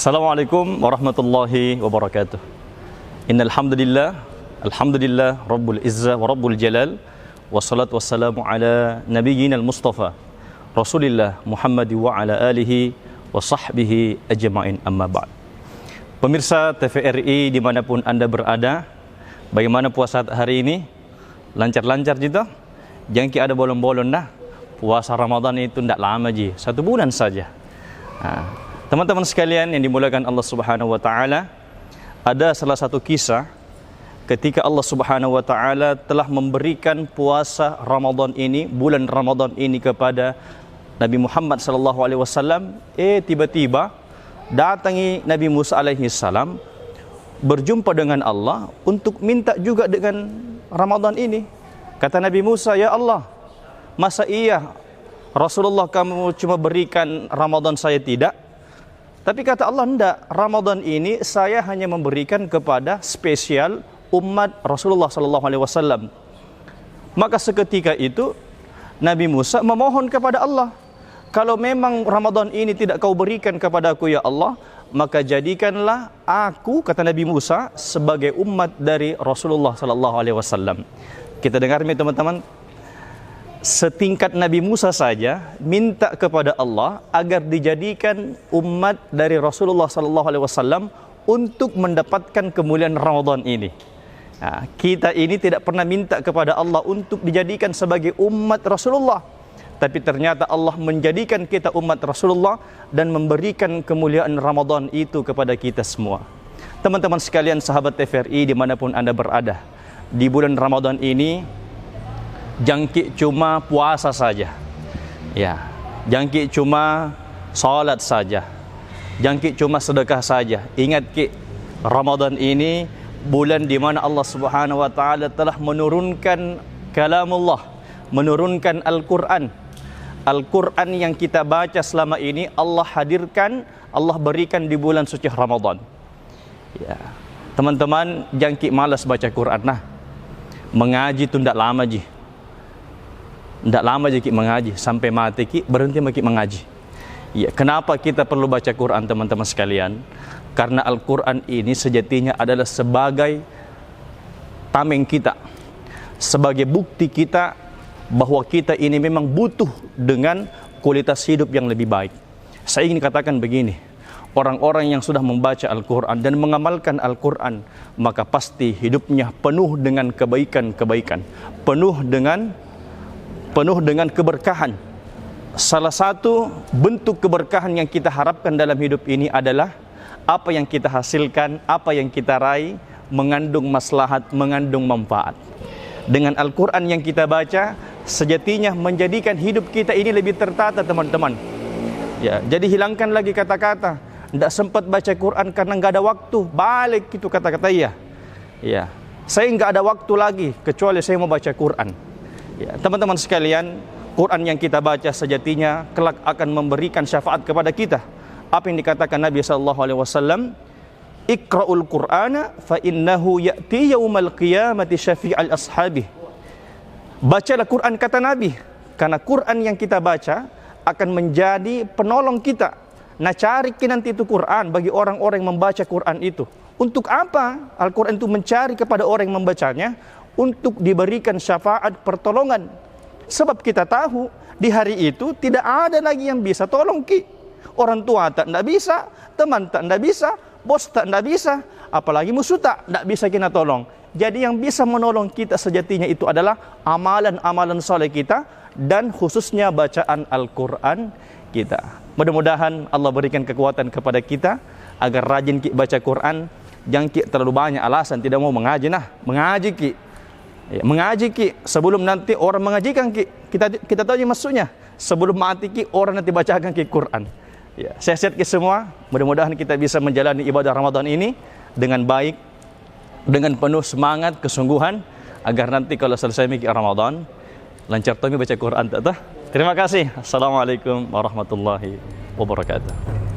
Assalamualaikum warahmatullahi wabarakatuh. Innal hamdalillah, alhamdulillah rabbul izzah wa rabbul jalal, wassalatu wassalamu ala nabiyyina al-mustafa Rasulillah Muhammad wa ala alihi wa sahbihi ajma'in, amma ba'd. Pemirsa TVRI dimanapun Anda berada, bagaimana puasa hari ini? Lancar-lancar juga? Jangan ada bolong-bolong dah. Puasa Ramadan itu tidak lama je, 1 bulan saja. Teman-teman sekalian yang dimuliakan Allah Subhanahu wa taala, ada salah satu kisah ketika Allah Subhanahu wa taala telah memberikan puasa Ramadan ini, bulan Ramadan ini kepada Nabi Muhammad sallallahu alaihi wasallam. Tiba-tiba datangi Nabi Musa alaihi salam berjumpa dengan Allah untuk minta juga dengan Ramadan ini. Kata Nabi Musa, "Ya Allah, masa iya Rasulullah kamu cuma berikan Ramadan, saya tidak?" Tapi kata Allah, "Enggak, Ramadan ini saya hanya memberikan kepada spesial umat Rasulullah sallallahu alaihi wasallam." Maka seketika itu Nabi Musa memohon kepada Allah, "Kalau memang Ramadan ini tidak kau berikan kepada aku ya Allah, maka jadikanlah aku," kata Nabi Musa, "sebagai umat dari Rasulullah sallallahu alaihi wasallam." Kita dengar teman-teman, setingkat Nabi Musa saja minta kepada Allah agar dijadikan umat dari Rasulullah sallallahu alaihi wasallam untuk mendapatkan kemuliaan Ramadan ini. Kita ini tidak pernah minta kepada Allah untuk dijadikan sebagai umat Rasulullah, tapi ternyata Allah menjadikan kita umat Rasulullah dan memberikan kemuliaan Ramadan itu kepada kita semua. Teman-teman sekalian, sahabat TVRI dimanapun Anda berada, di bulan Ramadan ini jangkik cuma puasa saja, jangkik cuma salat saja, jangkik cuma sedekah saja. Ingat Ramadan ini bulan di mana Allah Subhanahu wa taala telah menurunkan kalamullah, menurunkan Al-Qur'an. Al-Qur'an yang kita baca selama ini Allah hadirkan, Allah berikan di bulan suci Ramadan. Teman-teman, jangkik malas baca Quran. Mengaji itu tidak lama je. Tidak lama je mengaji, sampai mati berhenti mengaji. Kenapa kita perlu baca Quran, teman-teman sekalian? Karena Al-Quran ini sejatinya adalah sebagai tameng kita, sebagai bukti kita bahwa kita ini memang butuh dengan kualitas hidup yang lebih baik. Saya ingin katakan begini, orang-orang yang sudah membaca Al-Quran dan mengamalkan Al-Quran, maka pasti hidupnya penuh dengan kebaikan-kebaikan, penuh dengan keberkahan. Salah satu bentuk keberkahan yang kita harapkan dalam hidup ini adalah apa yang kita hasilkan, apa yang kita raih mengandung maslahat, mengandung manfaat. Dengan Al-Quran yang kita baca, sejatinya menjadikan hidup kita ini lebih tertata, teman-teman. Jadi hilangkan lagi kata-kata tidak sempat baca Quran karena nggak ada waktu, balik itu kata-kata saya nggak ada waktu lagi kecuali saya mau baca Quran. Teman-teman sekalian, Quran yang kita baca sejatinya kelak akan memberikan syafaat kepada kita. Apa yang dikatakan Nabi sallallahu alaihi wasallam, "Iqra'ul Qur'ana fa innahu ya'ti yaumal qiyamati syafi'al ashabi." Bacalah Quran, kata Nabi, karena Quran yang kita baca akan menjadi penolong kita. Cari nanti itu Quran bagi orang-orang yang membaca Quran itu. Untuk apa Al-Quran itu mencari kepada orang yang membacanya? Untuk diberikan syafaat pertolongan. Sebab kita tahu di hari itu tidak ada lagi yang bisa tolong Orang tua tak bisa, teman tak bisa, bos tak bisa, apalagi musuh tak bisa kita tolong. Jadi yang bisa menolong kita sejatinya itu adalah amalan-amalan soleh kita, dan khususnya bacaan Al-Quran kita. Mudah-mudahan Allah berikan kekuatan kepada kita agar rajin baca Quran. Jangan terlalu banyak alasan tidak mau mengaji. Mengaji mengaji sebelum nanti orang mengajikan kita tahu maksudnya, sebelum mati orang nanti bacakan Quran. Saya sehat semua. Mudah-mudahan kita bisa menjalani ibadah Ramadan ini dengan baik, dengan penuh semangat, kesungguhan, agar nanti kalau selesai Ramadan lancar baca Quran. Terima kasih. Assalamualaikum warahmatullahi wabarakatuh.